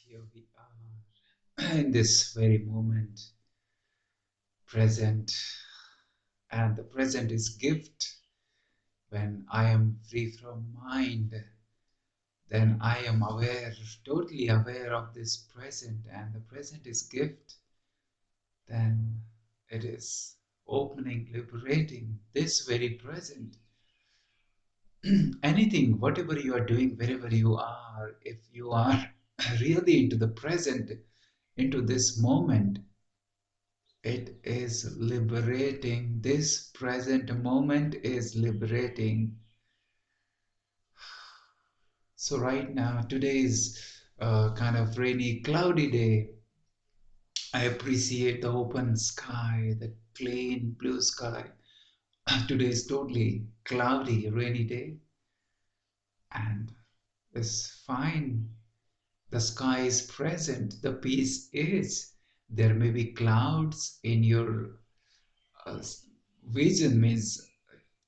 Here we are in this very moment, present, and the present is gift. When I am free from mind, then I am aware, totally aware of this present, and the present is gift. Then it is opening, liberating this very present. Anything, whatever you are doing, wherever you are, if you are really into the present, into this moment, it is liberating. This present moment is liberating. So right now, today is a kind of rainy, cloudy day. I appreciate the open sky, the clean blue sky. Today is totally cloudy, rainy day, and it's fine. The sky is present. The peace is. There may be clouds in your uh, vision, means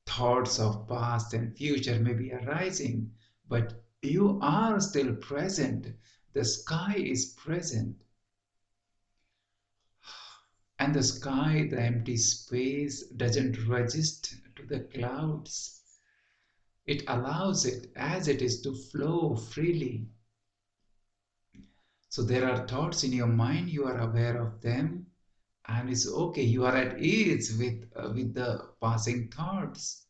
thoughts of past and future may be arising, but you are still present. The sky is present. And the sky, the empty space, doesn't resist to the clouds. It allows it as it is to flow freely. So there are thoughts in your mind, you are aware of them, and it's okay. You are at ease with the passing thoughts.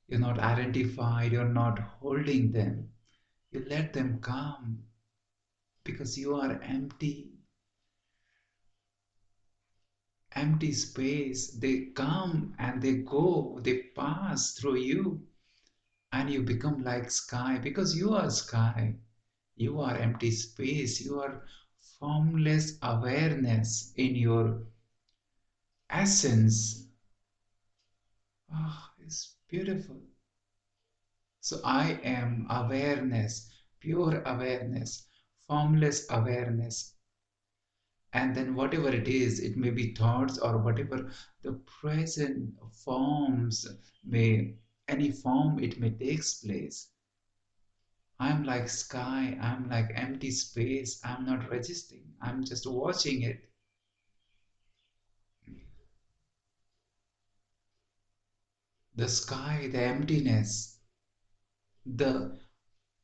You're not identified, you're not holding them. You let them come because you are empty. Empty space. They come and they go, they pass through you, and you become like sky because you are sky. You are empty space. You are formless awareness in your essence. Ah, it's beautiful. So I am awareness, pure awareness, formless awareness. And then whatever it is, it may be thoughts or whatever the present forms may, any form it may takes place. I'm like sky, I'm like empty space, I'm not resisting, I'm just watching it. The sky, the emptiness, the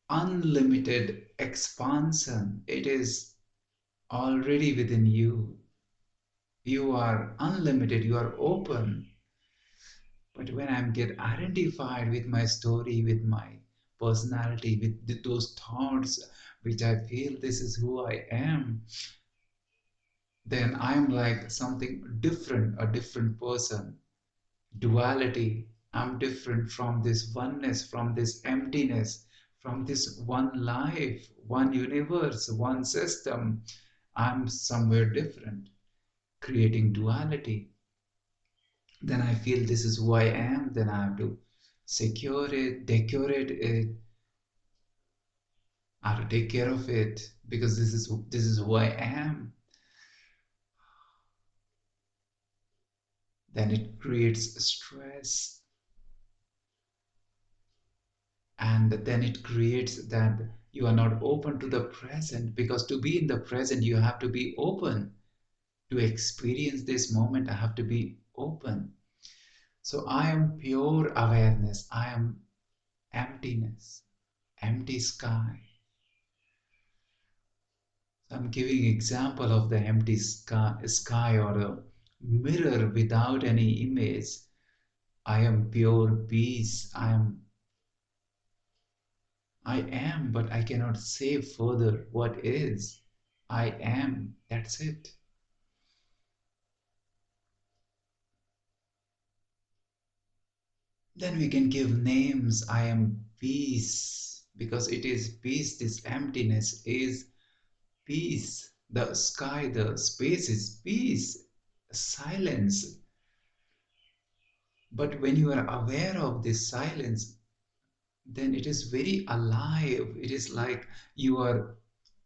unlimited expansion, it is already within you. You are unlimited, you are open. But when I get identified with my story, with my personality, with those thoughts which I feel this is who I am, then I'm like something different, a different person. Duality. I'm different from this oneness, from this emptiness, from this one life, one universe, one system. I'm somewhere different, creating duality. Then I feel this is who I am, then I have to secure it, decorate it, I have to take care of it because this is who I am. Then it creates stress, and then it creates that you are not open to the present, because to be in the present you have to be open. To experience this moment I have to be open. So I am pure awareness, I am emptiness, empty sky. I'm giving example of the empty sky or a mirror without any image. I am pure peace. I am, but I cannot say further what is. I am. That's it. Then we can give names. I am peace because it is peace. This emptiness is peace. The sky, the space is peace, silence. But when you are aware of this silence, then it is very alive. It is like you are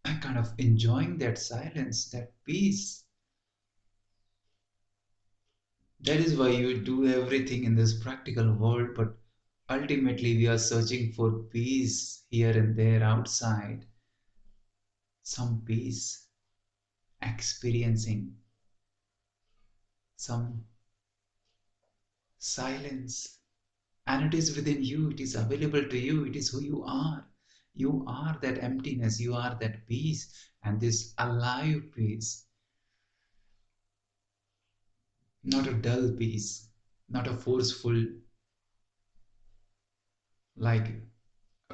kind of enjoying that silence, that peace. That is why you do everything in this practical world, but ultimately we are searching for peace here and there outside. some peace, experiencing some silence. And it is within you, it is available to you, it is who you are. You are that emptiness, you are that peace, and this alive peace, not a dull peace, not a forceful, like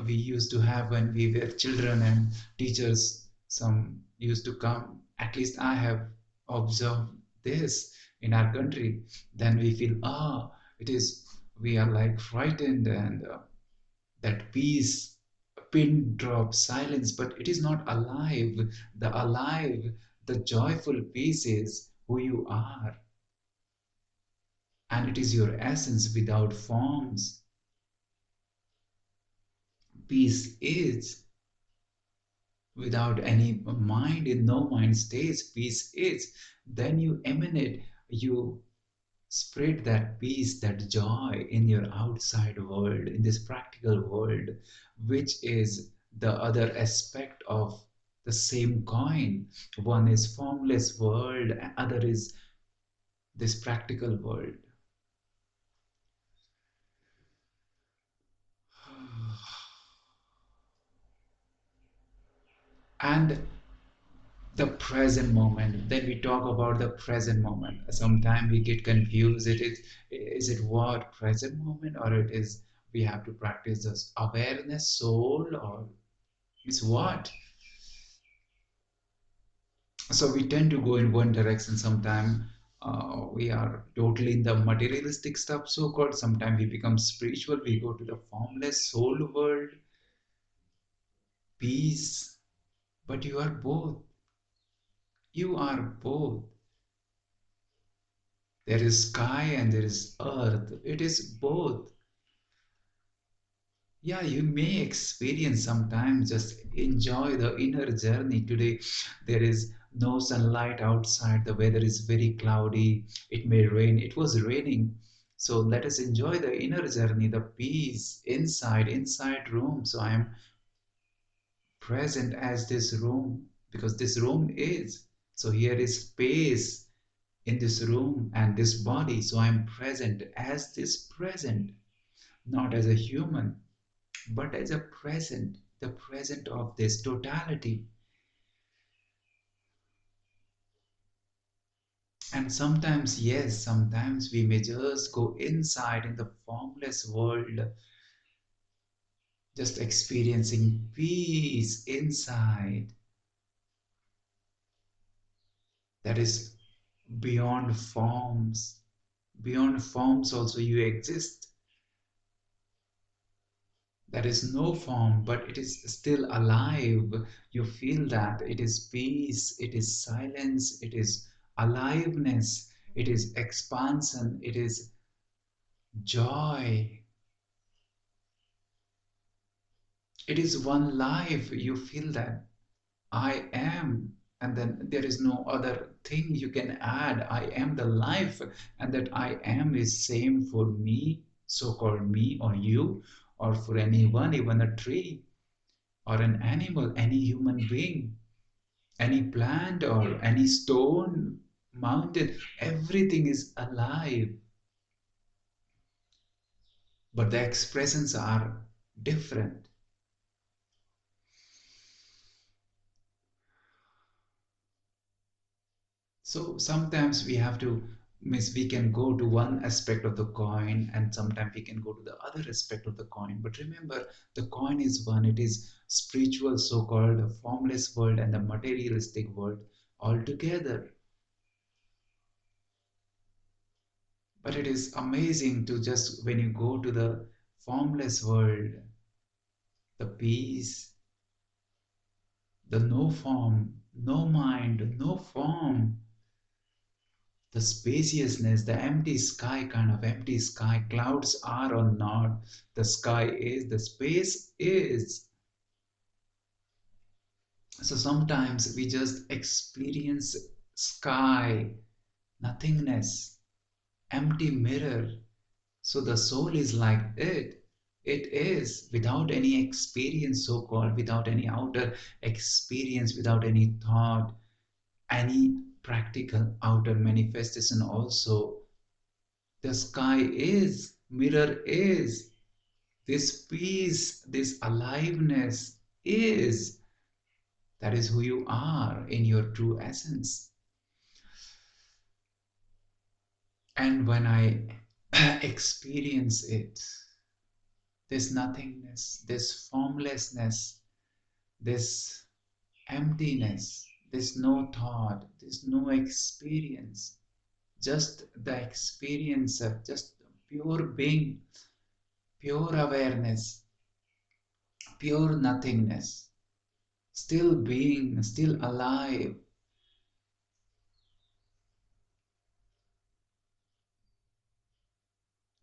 we used to have when we were children and teachers some used to come. At least I have observed this in our country. Then we feel, it is, we are like frightened, and that peace, pin drop silence, but it is not alive. The alive, the joyful peace is who you are, and it is your essence without forms. Peace is without any mind, in no mind states. Peace is, then you emanate, you spread that peace, that joy in your outside world, in this practical world, which is the other aspect of the same coin. One is formless world, other is this practical world. And the present moment, then we talk about the present moment. Sometimes we get confused, is it what present moment, or it is we have to practice this awareness soul, or is what. So we tend to go in one direction. Sometimes we are totally in the materialistic stuff, so called. Sometimes we become spiritual, we go to the formless soul world, peace. But you are both, you are both. There is sky and there is earth, it is both. Yeah, you may experience sometimes, just enjoy the inner journey. Today there is no sunlight outside, the weather is very cloudy, it may rain, it was raining. So let us enjoy the inner journey, the peace inside room. So I am present as this room, because this room is, so here is space in this room and this body, so I am present as this present, not as a human, but as a present, the present of this totality. And sometimes, yes, sometimes we may just go inside in the formless world, just experiencing peace inside, that is beyond forms. Beyond forms, also, you exist. There is no form, but it is still alive. You feel that it is peace, it is silence, it is aliveness, it is expansion, it is joy. It is one life. You feel that I am, and then there is no other thing you can add. I am the life, and that I am is same for me, so-called me or you, or for anyone, even a tree or an animal, any human being, any plant or any stone, mountain, everything is alive, but the expressions are different. So sometimes we have to miss, we can go to one aspect of the coin, and sometimes we can go to the other aspect of the coin. But remember, the coin is one, it is spiritual, so-called the formless world, and the materialistic world all together. But it is amazing to just, when you go to the formless world, the peace, the no form, no mind, no form, the spaciousness, the empty sky, kind of empty sky, clouds are or not, the sky is, the space is. So sometimes we just experience sky, nothingness, empty mirror. So the soul is like it. It is without any experience, so called, without any outer experience, without any thought, any practical outer manifestation also. The sky is, mirror is, this peace, this aliveness is. That is who you are in your true essence. And when I experience it, this nothingness, this formlessness, this emptiness, this no thought, this no experience, just the experience of just pure being, pure awareness, pure nothingness, still being, still alive.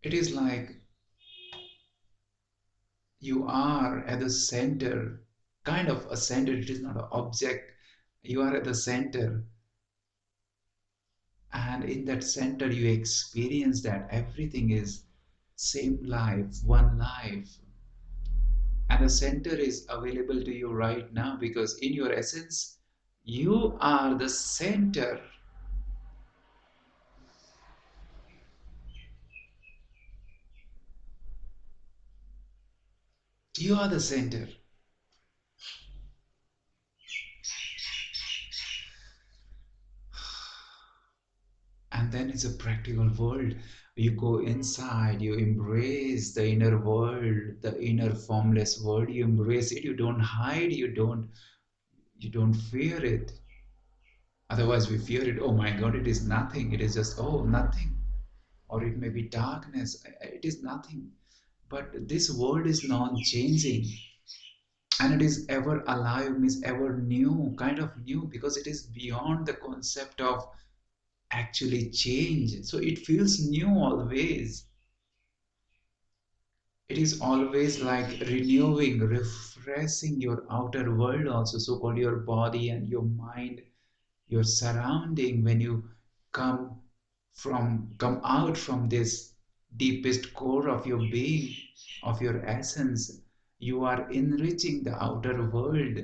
It is like you are at the center, kind of a center, it is not an object. You are at the center, and in that center, you experience that everything is same life, one life. And the center is available to you right now because in your essence, you are the center. You are the center. And then it's a practical world. You go inside, you embrace the inner world, the inner formless world. You embrace it. You don't hide. You don't fear it. Otherwise, we fear it. Oh my God, it is nothing. It is just, oh, nothing. Or it may be darkness. It is nothing. But this world is non-changing, and it is ever alive, means ever new, kind of new, because it is beyond the concept of actually change. So it feels new always. It is always like renewing, refreshing your outer world also, so called your body and your mind, your surrounding. When you come out from this deepest core of your being, of your essence, you are enriching the outer world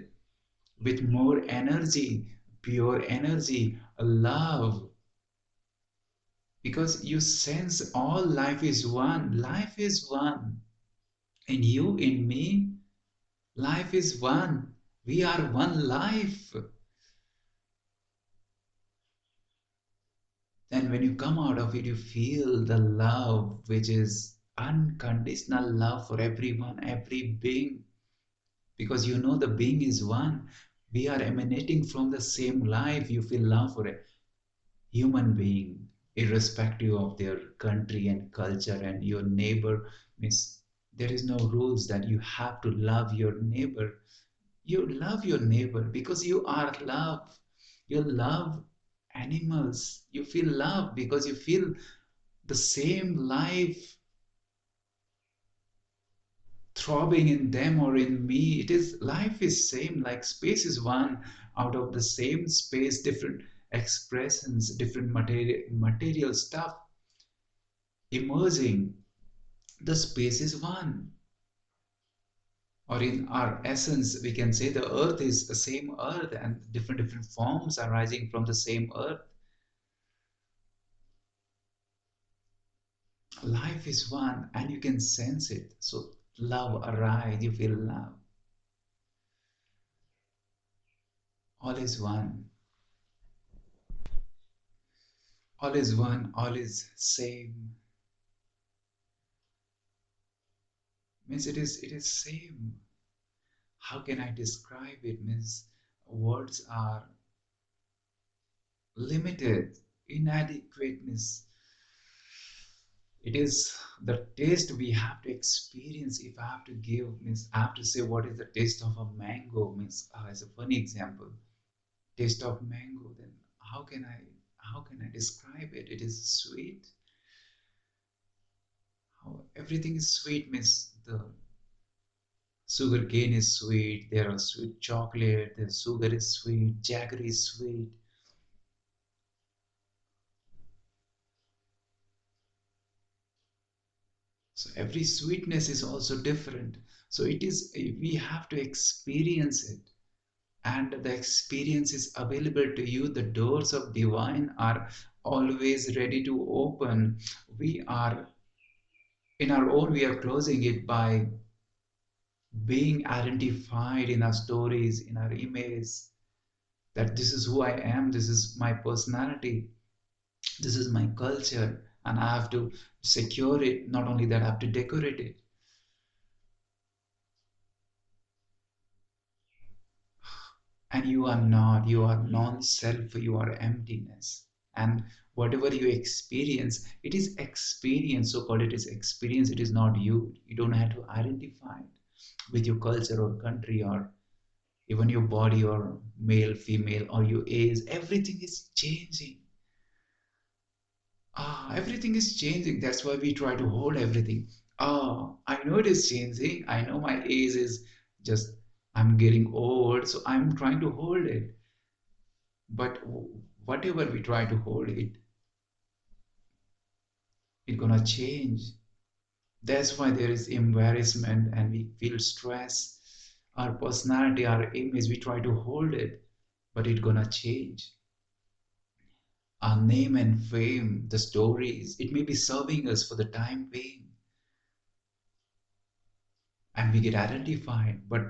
with more energy, pure energy, love, because you sense all life is one. Life is one. In you, in me, life is one. We are one life. Then when you come out of it, you feel the love, which is unconditional love for everyone, every being, because you know the being is one. We are emanating from the same life. You feel love for a human being, irrespective of their country and culture and your neighbor. Means there is no rules that you have to love your neighbor. You love your neighbor because you are love. You love animals. You feel love because you feel the same life throbbing in them or in me. It is life is same, like space is one. Out of the same space, different expressions, different material stuff emerging. The space is one. Or in our essence, we can say the earth is the same earth and different forms arising from the same earth. Life is one and you can sense it. So love arise, you feel love. All is one. All is one, all is same. Means it is same. How can I describe it? Means words are limited, inadequateness. It is the taste we have to experience. If I have to give, means I have to say what is the taste of a mango, means as a funny example, taste of mango, then how can I describe it? It is sweet. How everything is sweet, means the sugar cane is sweet, there are sweet chocolate, the sugar is sweet, jaggery is sweet. So every sweetness is also different. So it is, we have to experience it. And the experience is available to you. The doors of divine are always ready to open. We are, in our own, we are closing it by being identified in our stories, in our images, that this is who I am, this is my personality, this is my culture, and I have to secure it. Not only that, I have to decorate it. And you are not, you are non-self, you are emptiness. And whatever you experience, it is experience, so called, it is experience, it is not you. You don't have to identify it with your culture or country or even your body or male, female, or your age. Everything is changing. Everything is changing. That's why we try to hold everything. I know it is changing. I know my age is just, I'm getting old, so I'm trying to hold it. But whatever we try to hold it, it's gonna change. That's why there is embarrassment and we feel stress. Our personality, our image, we try to hold it, but it's gonna change. Our name and fame, the stories, it may be serving us for the time being, and we get identified, but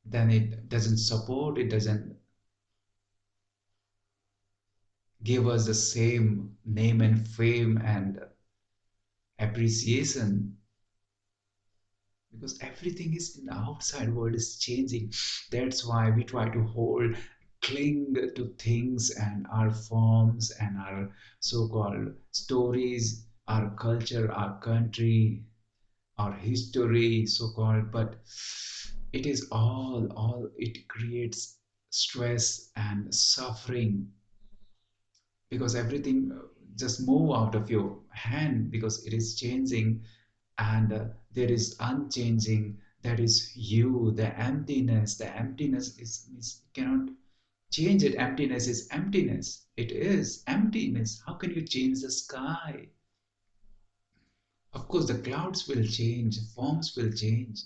then it doesn't support, it doesn't give us the same name and fame and appreciation, because everything is in the outside world is changing. That's why we try to hold, cling to things and our forms and our so-called stories, our culture, our country, our history, so-called. But it is all it creates stress and suffering, because everything just move out of your hand because it is changing. And there is unchanging, that is you, the emptiness is cannot change it. Emptiness is emptiness, it is emptiness. How can you change the sky? Of course the clouds will change, forms will change,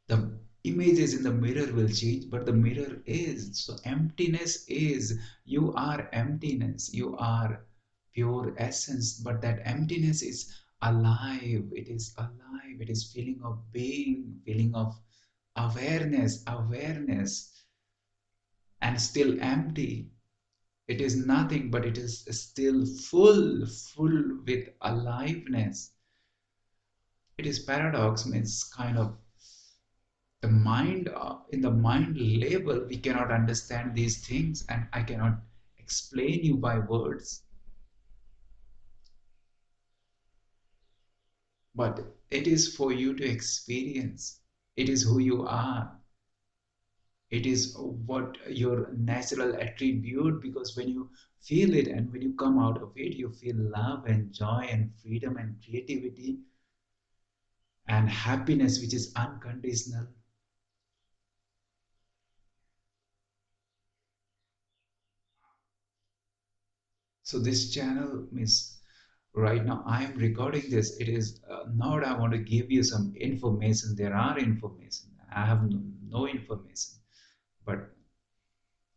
the images in the mirror will change, but the mirror is, so emptiness is, you are emptiness, you are pure essence, but that emptiness is alive, it is alive, it is feeling of being, feeling of awareness, and still empty. It is nothing, but it is still full with aliveness. It is paradox, means kind of the mind, in the mind level we cannot understand these things, and I cannot explain you by words, but it is for you to experience. It is who you are, it is what your natural attribute, because when you feel it and when you come out of it, you feel love and joy and freedom and creativity and happiness, which is unconditional. So this channel means, right now I am recording this, it is not I want to give you some information, there are information, I have no information, but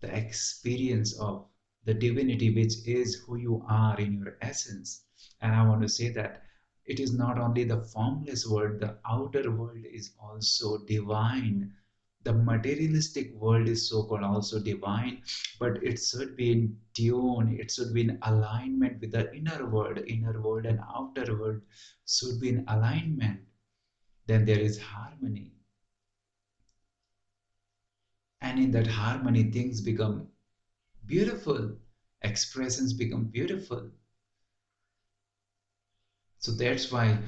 the experience of the divinity, which is who you are in your essence. And I want to say that it is not only the formless world, the outer world is also divine. The materialistic world is so called also divine, but it should be in tune, it should be in alignment with the inner world and outer world should be in alignment. Then there is harmony. And in that harmony, things become beautiful, expressions become beautiful. So that's why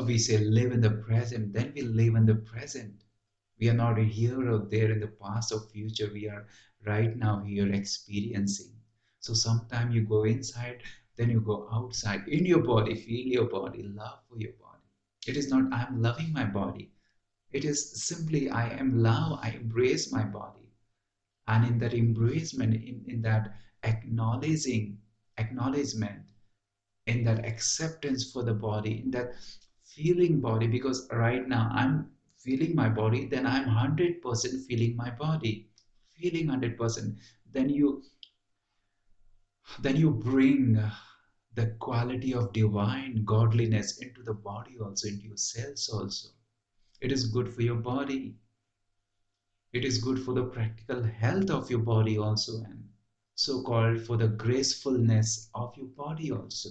we say live in the present. Then we live in the present. We are not here or there in the past or future. We are right now here experiencing. So sometime you go inside, then you go outside in your body, feel your body, love for your body. It is not I'm loving my body. It is simply I am love. I embrace my body. And in that embracement, in that acknowledgement, in that acceptance for the body, in that feeling body. Because right now I'm feeling my body, then I'm 100% feeling my body, feeling 100%. Then you bring the quality of divine godliness into the body also, into your cells also. It is good for your body. It is good for the practical health of your body also, and so called for the gracefulness of your body also.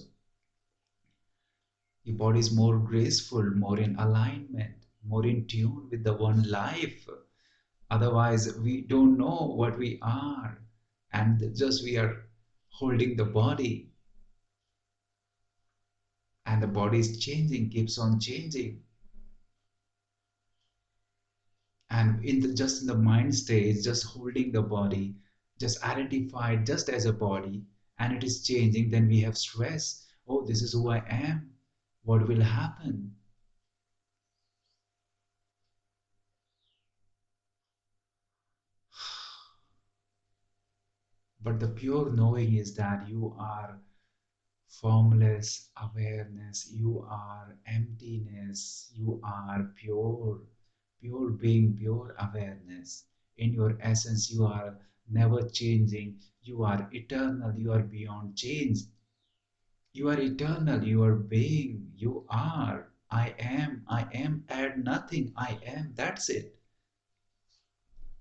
Your body is more graceful, more in alignment, more in tune with the one life. Otherwise, we don't know what we are, and just we are holding the body, and the body is changing, keeps on changing. And just in the mind stage, just holding the body, just identified just as a body, and it is changing, then we have stress. Oh, this is who I am. What will happen? But the pure knowing is that you are formless awareness, you are emptiness, you are pure, pure being, pure awareness. In your essence, you are never changing, you are eternal, you are beyond change. You are eternal, you are being, you are. I am, add nothing, I am, that's it.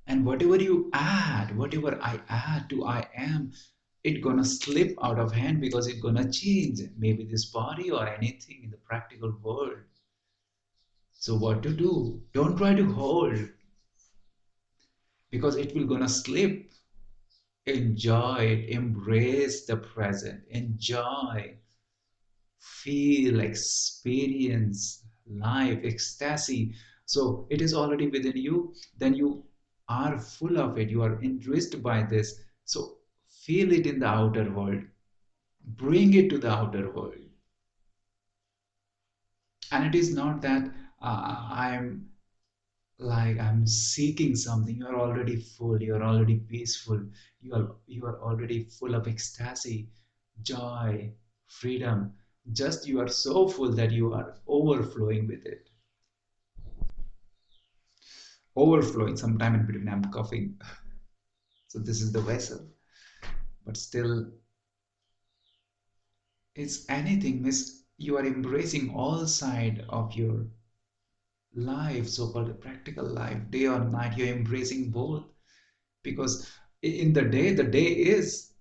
And whatever you add, whatever I add to I am, it gonna slip out of hand because it gonna change. Maybe this body or anything in the practical world. So what to do? Don't try to hold because it will gonna slip. Enjoy it, embrace the present, enjoy, feel, experience life, ecstasy. So it is already within you, then you are full of it, you are enriched by this. So feel it in the outer world, bring it to the outer world. And it is not that I'm I'm seeking something. You are already full, you are already peaceful, you are already full of ecstasy, joy, freedom. Just you are so full that you are overflowing with it. Overflowing. Sometime in between I'm coughing. So this is the vessel. But still, it's anything, miss. You are embracing all side of your life, so-called practical life, day or night. You're embracing both because in the day is,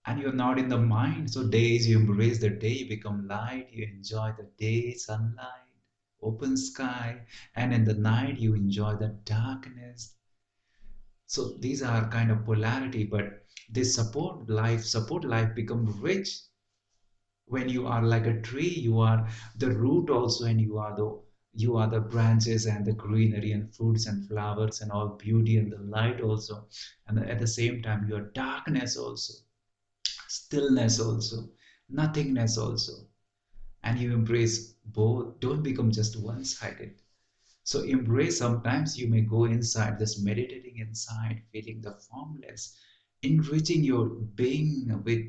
and you're not in the mind. So days you embrace the day, you become light, you enjoy the day, sunlight, open sky, and in the night you enjoy the darkness. So these are kind of polarity, but they support life become rich. When you are like a tree, you are the root also, and you are the branches and the greenery and fruits and flowers and all beauty and the light also. And at the same time you are darkness also, stillness also, nothingness also. And you embrace both. Don't become just one-sided. So embrace. Sometimes you may go inside, just meditating inside, feeling the formless, enriching your being with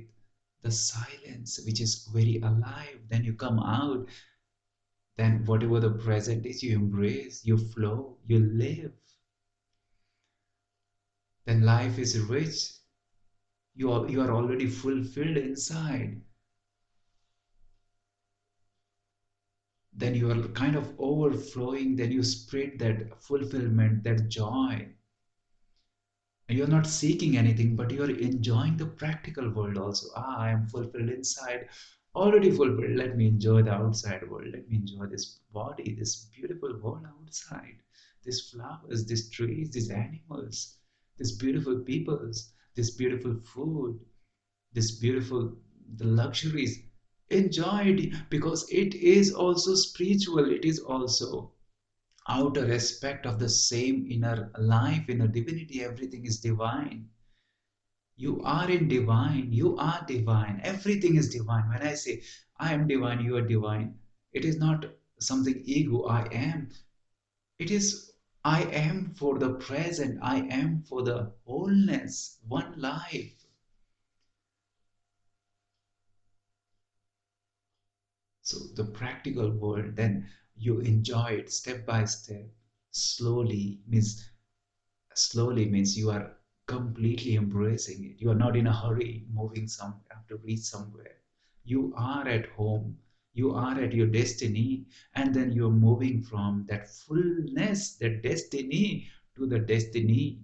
the silence, which is very alive. Then you come out, then whatever the present is, you embrace, you flow, you live. Then life is rich. You are already fulfilled inside. Then you are kind of overflowing. Then you spread that fulfillment, that joy. And you're not seeking anything, but you're enjoying the practical world also. I am fulfilled inside, already fulfilled. Let me enjoy the outside world. Let me enjoy this body, this beautiful world outside. These flowers, these trees, these animals, these beautiful peoples, this beautiful food, this beautiful the luxuries. Enjoy it because it is also spiritual. It is also outer aspect of the same inner life, inner divinity. Everything is divine. You are in divine, you are divine, everything is divine. When I say I am divine, you are divine, it is not something ego. I am, it is I am for the present, I am for the wholeness, one life. So the practical world, then you enjoy it step by step. Slowly means slowly means you are completely embracing it. You are not in a hurry moving somewhere to reach somewhere. You are at home. You are at your destiny, and then you're moving from that fullness, that destiny to the destiny,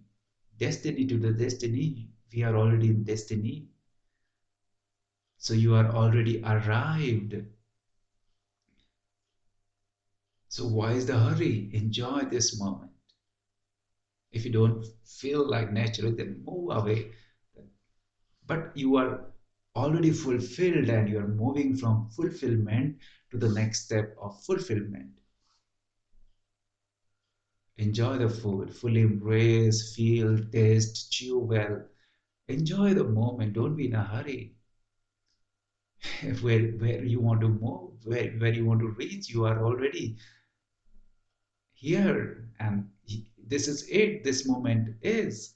destiny to the destiny. We are already in destiny. So you are already arrived. So why is the hurry? Enjoy this moment. If you don't feel like naturally, then move away. But you are already fulfilled and you are moving from fulfillment to the next step of fulfillment. Enjoy the food, fully embrace, feel, taste, chew well. Enjoy the moment. Don't be in a hurry. Where you want to move, where you want to reach, you are already here. And this is it. This moment is.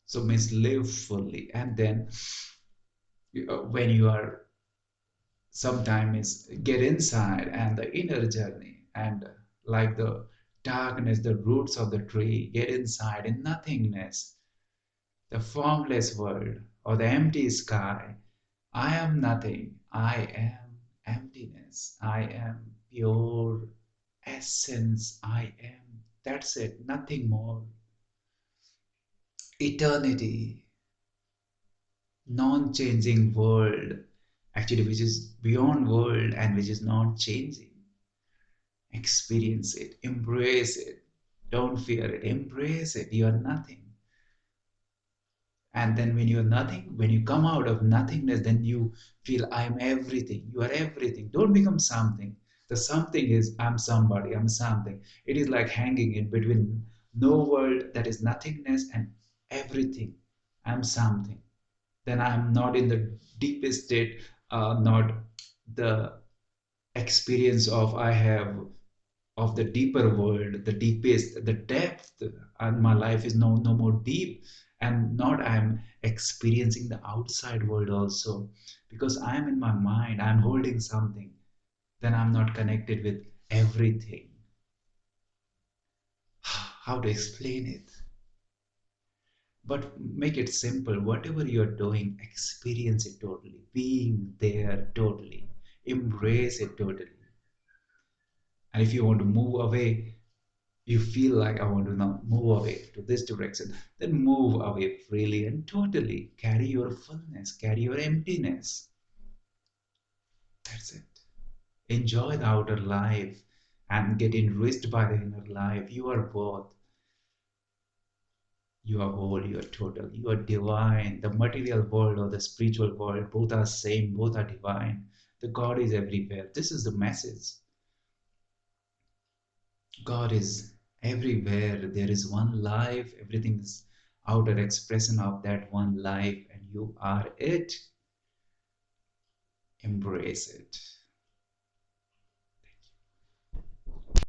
So means live fully. And then when you are sometimes get inside and the inner journey and like the darkness, the roots of the tree, get inside in nothingness, the formless world or the empty sky. I am nothing. I am emptiness. I am pure essence. I am. That's it. Nothing more. Eternity, non-changing world, actually, which is beyond world and which is non-changing. Experience it, embrace it, don't fear it, embrace it. You are nothing. And then when you're nothing, when you come out of nothingness, then you feel I'm everything. You are everything. Don't become something. The something is I'm somebody, I'm something. It is like hanging in between no world, that is nothingness, and everything. I'm something. Then I'm not in the deepest state, not the experience of I have of the deeper world, the deepest, the depth, and my life is no more deep, and not I'm experiencing the outside world also, because I'm in my mind, I'm holding something, then I'm not connected with everything. How to explain it? But make it simple. Whatever you're doing, experience it totally, being there totally, embrace it totally. And if you want to move away, you feel like I want to now move away to this direction, then move away freely and totally. Carry your fullness, carry your emptiness. That's it. Enjoy the outer life and get enriched by the inner life. You are both. You are whole, you are total, you are divine. The material world or the spiritual world, both are same, both are divine. The God is everywhere. This is the message. God is everywhere. There is one life. Everything is outer expression of that one life, and you are it. Embrace it.